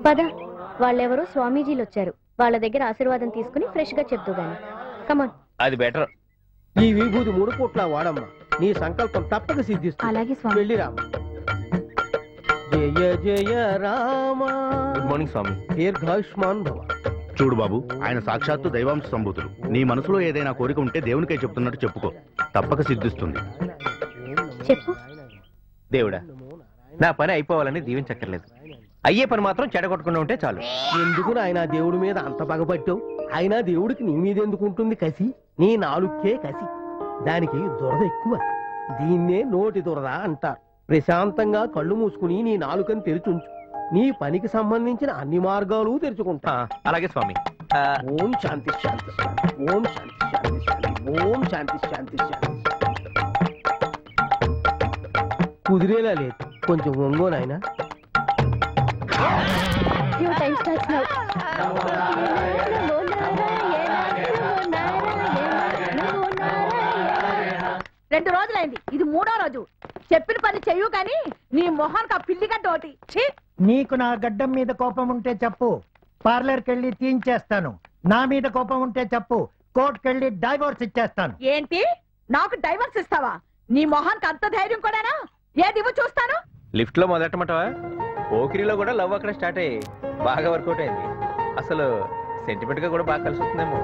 పద, వాళ్ళెవరో స్వామీజీలు వచ్చారు. వాళ్ళ దగ్గర ఆశీర్వాదం తీసుకుని ఫ్రెష్ గా చెప్తూ గాని. కమాన్. అది బెటర్. ఈ విభూతి 3 పూట్ల వాడమ్మా, నీ సంకల్పం తప్పక సిద్ధిస్తుంది. అలాగే స్వామి. వెళ్ళి రామ. జయ జయ రామ. గుడ్ మార్నింగ్ స్వామి. దీర్ఘాయుష్మాన్ భవ. చూడు బాబు, ఆయన సాక్షాత్తు దైవాంశ సంభూతుడు. నీ మనసులో ఏదైనా కోరిక ఉంటే దేవునికై చెప్తున్నట్టు చెప్పుకో, తప్పక సిద్ధిస్తుంది. చెప్పు. దేవుడా, నా పని అయిపోవాలని దీవించక్కర్లేదు. అయ్యే పని మాత్రం చెడగొట్టకుండా ఉంటే చాలు. ఎందుకు ఆయన దేవుడి మీద అంత పగపట్టావు? అయినా దేవుడికి నీ మీద ఎందుకు ఉంటుంది కసి? నీ నాలుకే కసి. దానికి దురద ఎక్కువ. దీన్నే నోటి దురద అంటారు. ప్రశాంతంగా కళ్ళు మూసుకుని నీ నాలుకని తెరిచుంచు. నీ పనికి సంబంధించిన అన్ని మార్గాలు తెరుచుకుంటా. అలాగే స్వామి. ఓం శాంతి శాంతి శాంతి. ఓం శాంతి శాంతి శాంతి. ఓం శాంతి శాంతి శాంతి. కుదిరేలా లేదు, కొంచెం ఒంగో నాయనా. Few times touch now. 2 రోజులైంది, ఇది 3వ రోజు. చెప్పిన పని చెయ్యు కానీ నీ మొహానికి ఆ పిల్లిగడ్డ ఒకటి. నీకు నా గడ్డం మీద కోపం ఉంటే చెప్పు, పార్లర్కి వెళ్ళి తీయించేస్తాను. నా మీద కోపం ఉంటే చెప్పు, కోర్టుకెళ్ళి డైవోర్స్ ఇచ్చేస్తాను. ఏంటి, నాకు డైవర్స్ ఇస్తావా? నీ మొహానికి అంత ధైర్యం కూడానా? ఏది ఇవ్వు చూస్తాను. లిఫ్ట్ లో మొదలెట్టమంటావా? పోకిరిలో కూడా లవ్ అక్కడ స్టార్ట్ అయ్యి బాగా వర్కౌట్ అయింది. అసలు సెంటిమెంట్ గా కూడా బాగా కలిసి వస్తుందేమో.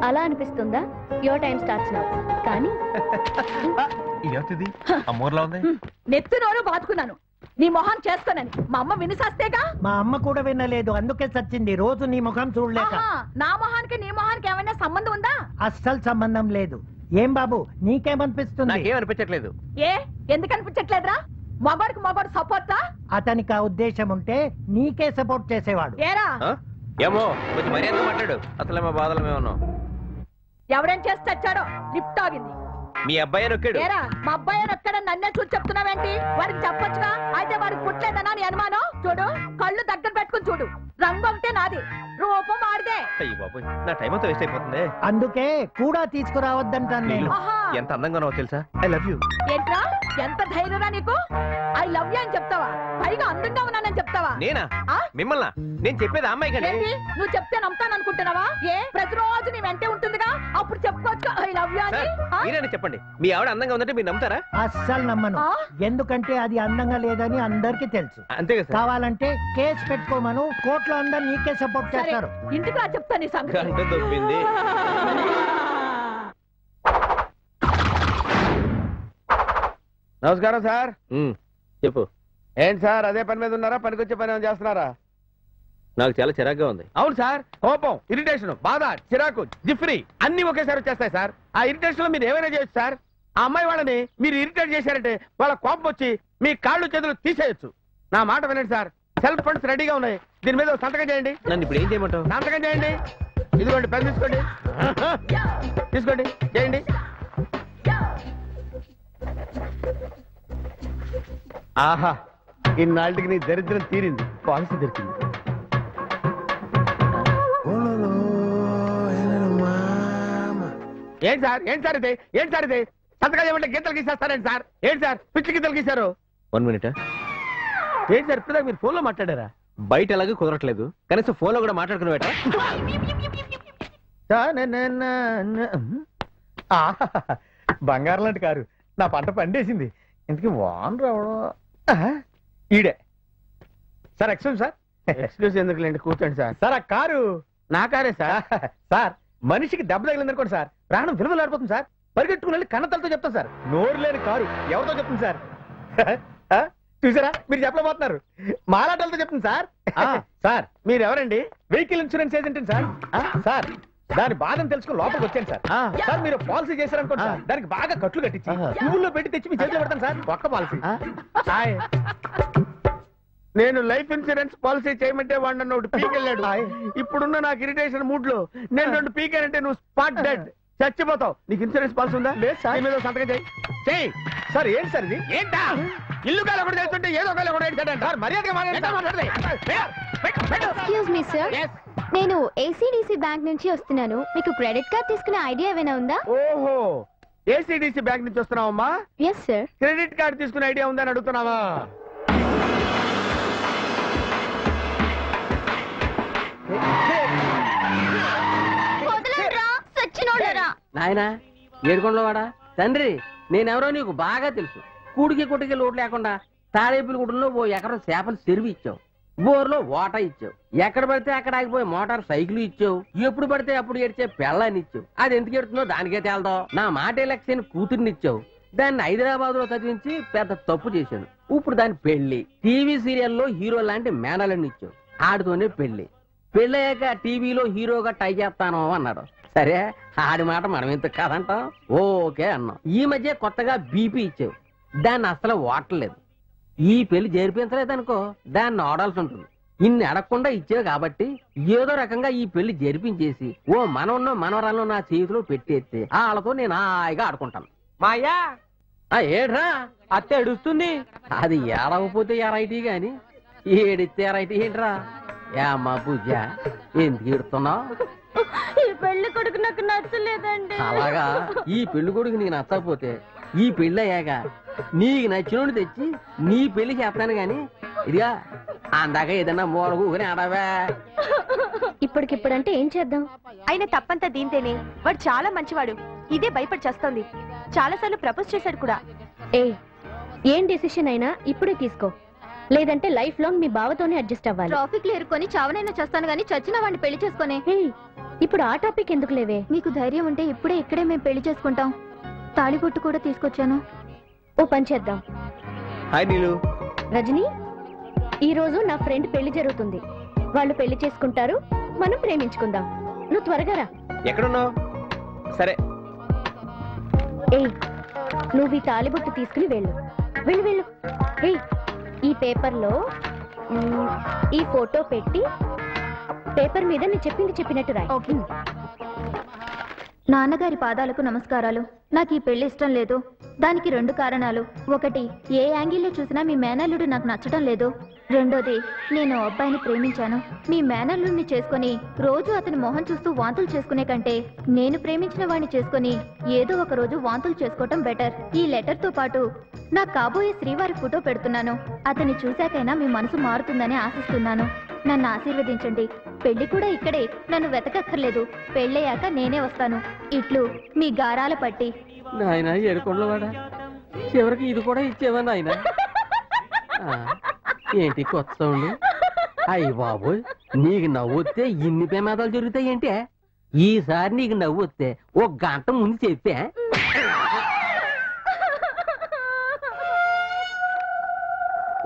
అలా అనిపిస్తుందా? Your time starts now. కానీ ఇదేంటిది అమ్మోర్లా ఉంది. నెత్తి నోరు బాదుకున్నాను నీ మొహం చేసుకోనని. మా అమ్మ వినిసస్తేగా. మా అమ్మ కూడా వినలేదు, అందుకే చచ్చింది. రోజు నీ ముఖం చూడలేక. నా మొహానికి నీ మొహానికి ఏమైనా సంబంధం ఉందా? అస్సలు సంబంధం లేదు. ఏం బాబు, నీకేమనిపిస్తుంది? నాకేమనిపించట్లేదు. ఏ ఎందుకు అనిపించట్లేదురా? మగోడికి మగోడు సపోర్టా? అతనికి ఆ ఉద్దేశం ఉంటే నీకే సపోర్ట్ చేసేవాడు. ఏరా ఏమో, కొంచెం మర్యాదగా మాట్లాడు. అసలే మా బాధలు మేమన్నాం. ఎవడేం చేసి చచ్చాడో? లిఫ్ట్ ఆగింది. మీ అబ్బాయి నొక్కాడు. ఏరా మా అబ్బాయి నొక్కాడని నన్నే చూసి చెప్తున్నావేంటి? వాడికి చెప్పొచ్చుగా. అయితే వాడికి పుట్టలేదనా నీ అనుమానం? చూడు, కళ్ళు దగ్గర పెట్టుకుని చూడు. రంగు ఒకటే నాది, రూపం వాడిదే. అయ్యి బాబోయ్, నా టైం అంతా వేస్ట్ అయిపోతుంది. అందుకే కూడా తీసుకురావద్దంటాను నేను. ఎంత అందంగా ఉన్నావో తెలుసా? I love you. ఏంట్రా, ఎంత ధైర్యరా నీకు? ఐ లవ్ యూ అని చెప్తావా? పైగా అందంగా ఉన్నానని చెప్తావా? నేనా? మిమ్మల్ని? నేను చెప్పేది అమ్మాయి కండి. నువ్వు చెప్తే నమ్ముతాను అనుకుంటున్నావా? ఏ ప్రతిరోజు నీ వెంటే ఉంటుందిగా, అప్పుడు చెప్పుకోవచ్చు ఐ లవ్ యూ అని. మీరేనా చెప్పండి, మీ ఆవిడ అందంగా ఉందంటే మీరు నమ్ముతారా? అస్సలు నమ్మను. ఎందుకంటే అది అందంగా లేదని అందరికీ తెలుసు. అంతే కదా. కావాలంటే కేసు పెట్టుకోమను, కోర్టులో అందరు నీకే సపోర్ట్ చేస్తారు. ఇంటికి రా చెప్తాను నీ సంగతి. గంట దొబ్బింది. నమస్కారం సార్. చెప్పు. ఏంటి సార్, అదే పని మీద ఉన్నారా? పనికొచ్చే పని ఏమైనా చేస్తున్నారా? నాకు చాలా చిరాగ్గా ఉంది. అవును సార్, కోపం, ఇరిటేషన్, బాధ, చిరాకు, జిఫ్రీ అన్ని ఒకేసారి వచ్చేస్తాయి సార్. ఆ ఇరిటేషన్ లో మీరు ఏమైనా చేయొచ్చు సార్. ఆ అమ్మాయి వాళ్ళని మీరు ఇరిటేట్ చేశారంటే వాళ్ళ కోపం వచ్చి మీ కాళ్ళు చేతులు తీసేయచ్చు. నా మాట వినండి సార్, సెల్ఫ్ ఫండ్స్ రెడీగా ఉన్నాయి. దీని మీద సంతకం చేయండి. నన్ను ఇప్పుడు ఏం చేయమంటావు? సంతకం చేయండి. ఇదిగోండి పెన్ తీసుకోండి. తీసుకోండి, చేయండి. ఆహా, ఇన్నాళ్ళకి నీ దరిద్రం తీరింది, పాలసీ దొరికింది. ఏంటి సార్, ఏంటి సార్ ఇది, ఏంటి సార్ ఇది? సంతకాలు ఏమంటే గీతలు గీసేస్తారండి సార్. ఏంటి సార్ పిచ్చి గీతలు గీశారు? 1 minute. ఏంటి సార్ ఇప్పుడు మీరు ఫోన్ లో మాట్లాడారా? బయట ఎలాగో కుదరట్లేదు, కనీసం ఫోన్ లో కూడా మాట్లాడుకునేట. బంగారం లాంటి కారు నా పంట పండేసింది. ఇంతకీ వాన్ రావడం ఈడే సార్. Excuse sir. ఎక్స్క్యూజ్ ఎందుకులేండి, కూర్చోండి సార్. సార్ ఆ కారు నా కారే సార్. సార్ మనిషికి దెబ్బ తగిలిందనుకోండి సార్, ప్రాణం విలువలాడిపోతుంది సార్. పరిగెట్టుకుని వెళ్ళి కన్నతలతో చెప్తాను సార్. నోరు లేని కారు ఎవరితో చెప్తుంది సార్? చూసారా, మీరు చెప్పలేకపోతున్నారు. మాలాటలతో చెప్తుంది సార్. సార్ మీరు ఎవరండి? Vehicle insurance agent sir. Sir దాని బాధను తెలుసుకుని లోపలికి వచ్చాను సార్. సార్ మీరు పాలసీ చేశారనుకోండి సార్, దానికి బాగా కట్లు కట్టించి పువ్వుల్లో పెట్టి తెచ్చి మీ చేతిలో పెడతాను సార్. ఒక్క పాలసీ. నేను లైఫ్ ఇన్సూరెన్స్ పాలసీ చేయమంటే వాడు నన్ను ఒకటి పీకెళ్ళాడు. ఇప్పుడున్న నాకు ఇరిటేషన్ మూడ్ లో నేను 2 పీకానంటే నువ్వు స్పాట్ డెడ్, చచ్చిపోతావు. నీకు ఇన్సూరెన్స్ పాలసీ ఉందా? లేదు సార్. మీద సంతకం చేయి. సార్ ఏంటి సార్ ఇది? ఏంటా ఇల్లు కాల కూడా చేస్తుంటే ఏదో కాల కూడా సార్ మర్యాదగా మాట్లాడండి. ఎక్స్క్యూజ్ మీ సార్, నేను ఏసీడీసీ బ్యాంక్ నుంచి వస్తున్నాను. మీకు క్రెడిట్ కార్డ్ తీసుకునే ఐడియా ఏమైనా ఉందా? ఓహో, ఏసీడీసీ బ్యాంక్ నుంచి వస్తున్నావమ్మా? Yes sir. క్రెడిట్ కార్డ్ తీసుకునే ఐడియా ఉందని అడుగుతున్నావా? నాయనా ఏడుకొండలో వాడా తండ్రి నేనెవరో నీకు బాగా తెలుసు. కూడికి కుటికి లోటు లేకుండా తాడేపుల గుడ్డలో ఓ ఎకరం చేపలు చెరువు ఇచ్చావు, బోర్లో వాటా ఇచ్చావు, ఎక్కడ పడితే అక్కడ ఆగిపోయి మోటార్ సైకిల్ ఇచ్చావు, ఎప్పుడు పడితే అప్పుడు ఏడ్చే పెళ్ళాన్ని ఇచ్చావు. అది ఎందుకు ఎడుతుందో దానికే తేలదో. నా మాట లక్ష్యాన్ని కూతుర్ని ఇచ్చావు, దాన్ని హైదరాబాద్ లో చదివించి పెద్ద తప్పు చేశాను. ఇప్పుడు దాని పెళ్లి టీవీ సీరియల్లో హీరో లాంటి మేనలని ఇచ్చావు, ఆడితోనే పెళ్లి. పెళ్ళయ్యాక టీవీలో హీరోగా ట్రై చేస్తాను అన్నాడు. సరే ఆడి మాట మనం ఎందుకు కాదంటాం, ఓకే అన్నాం. ఈ మధ్య కొత్తగా బీపీ ఇచ్చావు, దాన్ని అసలు వాడలేదు. ఈ పెళ్లి జరిపించలేదనుకో దాన్ని ఆడాల్సి ఉంటుంది. ఇన్ని అడగకుండా ఇచ్చావు కాబట్టి ఏదో రకంగా ఈ పెళ్లి జరిపించేసి ఓ మనవన్నో మనవరాలను నా చేతిలో పెట్టేస్తే వాళ్ళతో నేను హాయిగా ఆడుకుంటాను. మాయా ఏడ్రా అత్త ఎడుస్తుంది. అది ఏడవకపోతే ఎరైటీ గాని ఏడితే ఎరైటీ ఏంట్రా? ఏమ్మా పూజ ఎందుకు ఏడుతున్నావు? ఈ పెళ్లి కొడుకు నాకు నచ్చలేదండి. అలాగా ఈ పెళ్లి కొడుకు నీకు నచ్చకపోతే ఈ పెళ్లి అయ్యాక నీకు నచ్చినోడు తెచ్చి నీ పెళ్లి చేస్తాను గాని ఇదిగా అందాక ఏదన్నా మూలకు ఆడవా. ఇప్పటికిప్పుడంటే ఏం చేద్దాం? ఆయన తప్పంతా దీంతేనే. వాడు చాలా మంచివాడు, ఇదే భయపడి చేస్తోంది. చాలా సార్లు ప్రపోజ్ చేశాడు కూడా. ఏం డెసిషన్ అయినా ఇప్పుడే తీసుకో, లేదంటే లైఫ్ లాంగ్ మీ బావతోనే అడ్జస్ట్ అవ్వాలి. ట్రాఫిక్ లో ఇరుకొని చావనైనా చేస్తాను గానీ చచ్చిన వాడిని పెళ్లి చేసుకునే. ఇప్పుడు ఆ టాపిక్ ఎందుకు లేవే? మీకు ధైర్యం ఉంటే ఇప్పుడే ఇక్కడే మేము పెళ్లి చేసుకుంటాం. తాళిబొట్టు కూడా తీసుకొచ్చాను. ఓ పని చేద్దాం. హాయ్ నీలు. రజని, ఈ రోజు నా ఫ్రెండ్ పెళ్లి జరుగుతుంది. వాళ్ళు పెళ్లి చేసుకుంటారు, మనం ప్రేమించుకుందాం. నువ్వు త్వరగా రా. ఎక్కడున్నావు? సరే. నువ్వు ఈ తాళిబొట్టు తీసుకుని వెళ్ళు. వెళ్ళు వెళ్ళు. ఈ పేపర్లో ఈ ఫోటో పెట్టి పేపర్ మీద నేను చెప్పినట్టు రాయి. నాన్నగారి పాదాలకు నమస్కారాలు. నాకు ఈ పెళ్లి ఇష్టం లేదు. దానికి 2 కారణాలు. ఒకటి, ఏ యాంగిల్లో చూసినా మీ మేనల్లుడు నాకు నచ్చడం లేదు. రెండోది, నేను అబ్బాయిని ప్రేమించాను. మీ మేనల్లుడిని చేసుకుని రోజు అతని మొహం చూస్తూ వాంతులు చేసుకునే కంటే నేను ప్రేమించిన వాడిని చేసుకుని ఏదో ఒక రోజు వాంతులు చేసుకోవటం బెటర్. ఈ లెటర్ తో పాటు నా కాబోయే శ్రీవారి ఫోటో పెడుతున్నాను. అతన్ని చూశాకైనా మీ మనసు మారుతుందని ఆశిస్తున్నాను. నన్ను ఆశీర్వదించండి. పెళ్లి కూడా ఇక్కడే, నన్ను వెతకక్కర్లేదు. పెళ్ళయ్యాక నేనే వస్తాను. ఇట్లు మీ గారాల పట్టి. నాయన ఏడుకొండలో వాడా, చివరికి ఇది కూడా ఇచ్చేవా నాయన? ఏంటి కొత్త సౌండ్? అయ్యి బాబోయ్, నీకు నవ్వొస్తే ఇన్ని ప్రమాదాలు జరుగుతాయి ఏంటి? ఈసారి నీకు నవ్వొస్తే 1 గంట ముందు చెప్తే.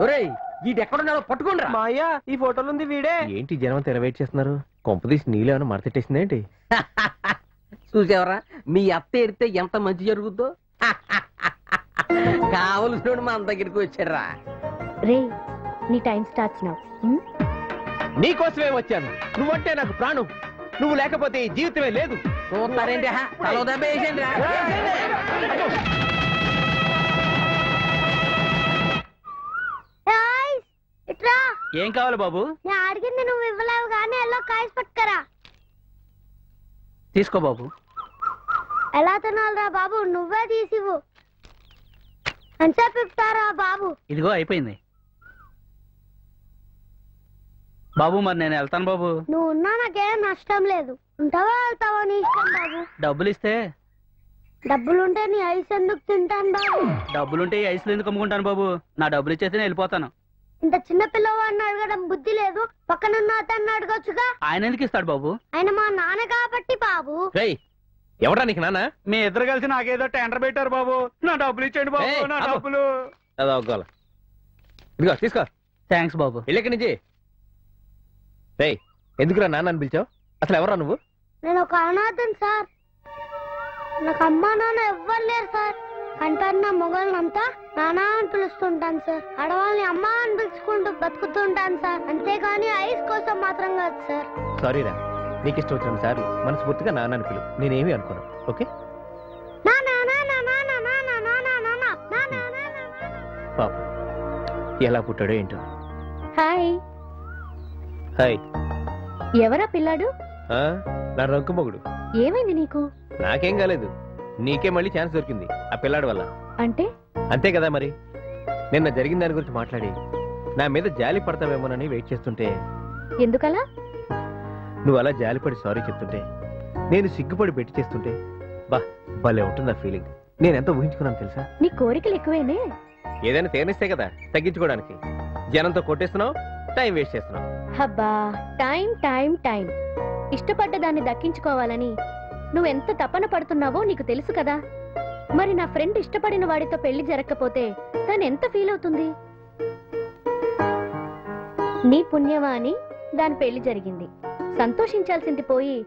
ఒరేయ్ వీటి ఎక్కడున్నాడో పట్టుకోండి. మాయా ఈ ఫోటోలు ఉంది వీడే. ఏంటి జనం తెరవేట్ చేస్తున్నారు? కొంపదీసి నీళ్ళు ఏమైనా మడతెట్టేసింది ఏంటి? చూసావరా మీ అత్త ఎడితే ఎంత మంచి జరుగుద్దో. కావలసిన మా అంత దగ్గరికి వచ్చారా? రే, నీ టైం స్టార్ట్స్ నౌ. నీకోసమే వచ్చాను. నువ్వంటే నాకు ప్రాణం. నువ్వు లేకపోతే ఈ జీవితమే లేదు. చూస్తారేంటి? తలో దెబ్బ వేసేయండి. ఏం కావాలి బాబు? నేను అడిగింది నువ్వు ఇవ్వలేవు కానీ ఎలా కాయస్ పట్టుకరా. తీసుకో బాబు. ఎలా తినాలరా బాబు? నువ్వే తీసివు. ఎంతసేపు ఇస్తారా బాబు? ఇదిగో అయిపోయింది బాబు. మరి నేను వెళ్తాను బాబు. నువ్వు ఉన్నా నాకేం నష్టం లేదు. ఉంటావా వెళ్తావా నీ ఇష్టం బాబు. డబ్బులు ఇస్తే? డబ్బులుంటే నీ ఐస్ ఎందుకు తింటాను బాబు? డబ్బులుంటే ఈ ఐస్లు ఎందుకు అమ్ముకుంటాను బాబు? నా డబ్బులు ఇచ్చేస్తే నేను వెళ్ళిపోతాను. ఇంత చిన్న పిల్లవాడిని అడగడం బుద్ధి లేదు. పక్కనున్న అతన్ని అడగొచ్చుగా. ఆయన ఎందుకు ఇస్తాడు బాబు? ఆయన మా నాన్న కాబట్టి బాబు. ఎవరా నీకు నాన్న? మీ ఇద్దరు కలిసి నాకేదో టెండర్ పెట్టారు బాబు. నా డబ్బులు ఇచ్చేయండి బాబు. నా డబ్బులు ఇదిగో తీసుకో. థ్యాంక్స్ బాబు. వెళ్ళకి నుంచి ఎందుకురా నాన్న అని పిలిచావు? అసలు ఎవరా నువ్వు? నేను ఒక అనాథం సార్. నాకు అమ్మా నాన్న ఎవ్వరు లేరు సార్. కంటన్న మొగలనంతా నానా అని పిలుస్తుంటాను సార్. ఆడవాళ్ళని అమ్మ అని పిలుచుకుంటూ బతుకుతుంటాను సార్. అంతేగాని ఐస్ కోసం మాత్రం కాదు సార్. సారీరా, నీకు ఇష్టం వచ్చిన సార్లు మనస్ఫూర్తిగా నాన్న అని పిలు. నేనేమి అనుకోను. ఓకే? పాప ఎలా పుట్టాడో ఏంటో. హాయ్. హాయ్. ఎవరా పిల్లాడు? నా రంకు మొగుడు. ఏమైంది నీకు? నాకేం కాలేదు. నీకే మళ్ళీ ఛాన్స్ దొరికింది ఆ పిల్లాడి వల్ల. అంటే? అంతే కదా మరి. నిన్న జరిగిన దాని గురించి మాట్లాడి నా మీద జాలి పడతావేమోనని వెయిట్ చేస్తుంటే. ఎందుకలా? నువ్వు అలా జాలిపడి సారీ చెప్తుంటే, నేను సిగ్గుపడి పెట్టి చేస్తుంటే భలే ఉంటుంది ఆ ఫీలింగ్. నేను ఎంత ఊహించుకున్నాను తెలుసా? నీ కోరికలు ఎక్కువేనే. ఏదైనా తేనిస్తే కదా తగ్గించుకోవడానికి. జనంతో కొట్టేస్తున్నావు, టైం వేస్ట్ చేస్తున్నావు. హబ్బా, టైం టైం టైం. ఇష్టపడ్డ దాన్ని దక్కించుకోవాలని నువ్వెంత తపన పడుతున్నావో నీకు తెలుసు కదా. మరి నా ఫ్రెండ్ ఇష్టపడిన వాడితో పెళ్లి జరగకపోతే తను ఎంత ఫీల్ అవుతుంది? నీ పుణ్యమా అని దాని పెళ్లి జరిగింది. సంతోషించాల్సింది పోయి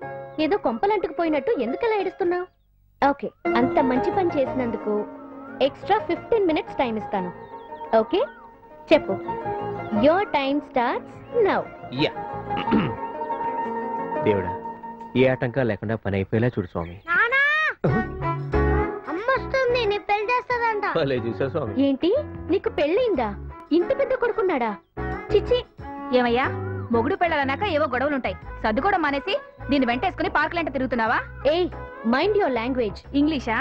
ఏదో కొంపలంటుకుపోయినట్టు ఎందుకలా ఏడుస్తున్నావు? ఓకే, అంత మంచి పని చేసినందుకు ఎక్స్ట్రా 15 మినిట్స్ టైం ఇస్తాను. ఓకే, చెప్పు. Your time starts now. Yeah దేవుడా, ఏ ఆటంకాలు లేకుండా పని అయిపోయేలా చూడు స్వామి. భలే చూసా స్వామి. ఏంటి, నీకు పెళ్ళయిందా? ఇంత పెద్ద కొడుకున్నాడా? చిచ్చి. ఏమయ్యా, మొగుడు పెళ్ళాలన్నాక ఏవో గొడవలుంటాయి. సర్దుకోవడం మానేసి దీన్ని వెంటేసుకుని పార్కులంట తిరుగుతున్నావా? ఏయ్, మైండ్ యువర్ లాంగ్వేజ్. ఇంగ్లీషా?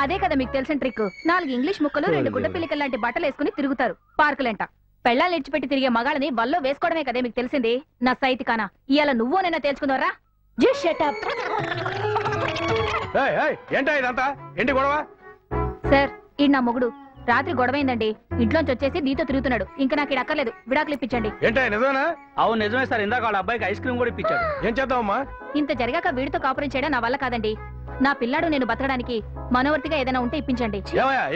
అదే కదా మీకు తెలిసిన ట్రిక్. 4 ఇంగ్లీష్ ముక్కలు 2 గుడ్డ పిల్లికల్ లాంటి బట్టలు వేసుకుని తిరుగుతారు పార్కులంట. పెళ్ళాలు నిడిచిపెట్టి తిరిగే మగాళ్ళని వల్లో వేసుకోవడమే కదే మీకు తెలిసింది. నా సైతి కానా, ఇవాళ నువ్వోనైనా తెలుసుకుందారా? Just shut up. ఏంటా ఇదంతా? ఏంటి గొడవ? సార్, ఈ నా మొగుడు రాత్రి గొడవైందండి. ఇంట్లోంచి వచ్చేసి నీతో తిరుగుతున్నాడు. ఇంకా నాకు ఇది అక్కర్లేదు, విడాకులు ఇప్పించండి. ఏంటా నిజమేనా? అవును నిజమే సార్. ఇందాక వాళ్ళ అబ్బాయికి ఐస్ క్రీమ్ కూడా ఇప్పించాడు. ఏం చేద్దామమ్మా? ఇంత జరిగాక వీడితో కాపురం చేయడం నా వల్ల కాదండి. నా పిల్లాడు నేను బతకడానికి మనోవర్తిగా ఏదైనా ఉంటే ఇప్పించండి.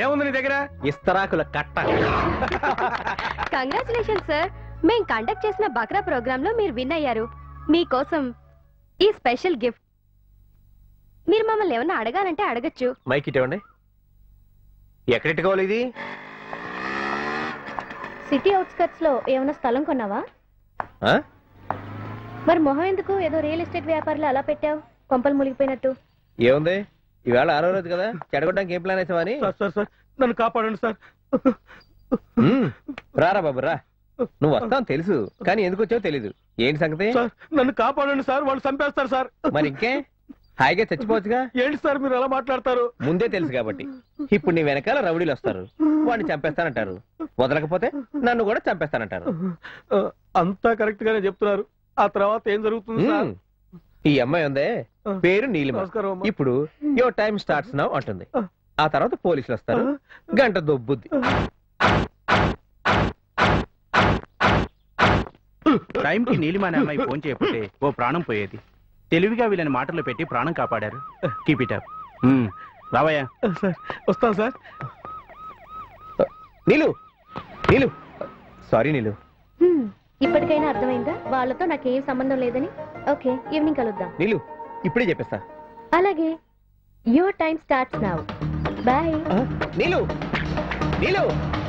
ఏముంది నీ దగ్గర? ఇస్తరాకుల కట్ట. Congratulation sir. మేం కండక్ట్ చేసిన బక్రా ప్రోగ్రామ్ లో మీరు విన్ అయ్యారు. మీకోసం ఈ స్పెషల్ గిఫ్ట్. మీరు మమ్మల్ని ఏమన్నా అడగాలంటే అడగచ్చు. మైక్ ఇవ్వండి. ఎక్కడెట్టుకోవాలి ఇది? సిటీ అవుట్స్కట్స్ లో ఏమైనా స్థలం కొన్నావా? ఆ? మరి మొహం ఎందుకు ఏదో రియల్ ఎస్టేట్ వ్యాపారులు అలా పెట్టావు, కొంపలు మునిగిపోయినట్టు? ఏముంది, ఈవేళ 6వ రోజు కదా, చెడగొట్టడానికి ఏం ప్లాన్ వేసావని. సార్ నన్ను కాపాడండి సార్. రారా బాబు రా. నువ్వు వస్తావు తెలుసు, కానీ ఎందుకు వచ్చావో తెలీదు. ఏంటి సంగతి? నన్ను కాపాడండి సార్, వాళ్ళు చంపేస్తారు సార్. మరి ఇంకే హాయిగా చచ్చిపోవచ్చుగా. ఏంటి సార్ మీరు ఎలా మాట్లాడతారు? ముందే తెలుసు కాబట్టి. ఇప్పుడు నీ వెనకాల రౌడీలు వస్తారు, వాడిని చంపేస్తానంటారు. వదలకపోతే నన్ను కూడా చంపేస్తానంటారు. అంతా కరెక్ట్ గానే చెప్తున్నారు. ఆ తర్వాత ఏం జరుగుతుంది సార్? ఈ అమ్మాయి ఉందే, పేరు నీలిమ. నమస్కారం. ఇప్పుడు యువర్ టైం స్టార్ట్స్ నౌ అంటుంది. ఆ తర్వాత పోలీసులు వస్తారు, గంట దొబ్బుద్ది. టైంకి నీలిమ అనే అమ్మాయి ఫోన్ చేయకపోతే ఓ ప్రాణం పోయేది. తెలివిగా వీళ్ళని మాటల్లో పెట్టి ప్రాణం కాపాడారు. Keep it up. రావయ్యా. సార్ వస్తాను సార్. నీలు నీలు సారీ నీలు. ఇప్పటికైనా అర్థమైందా వాళ్ళతో నాకేం సంబంధం లేదని? ఓకే, ఈవినింగ్ కలుద్దాం. నీలు ఇప్పుడే చెప్పేస్తా. అలాగే. Your time starts now. Bye. Neelu Neelu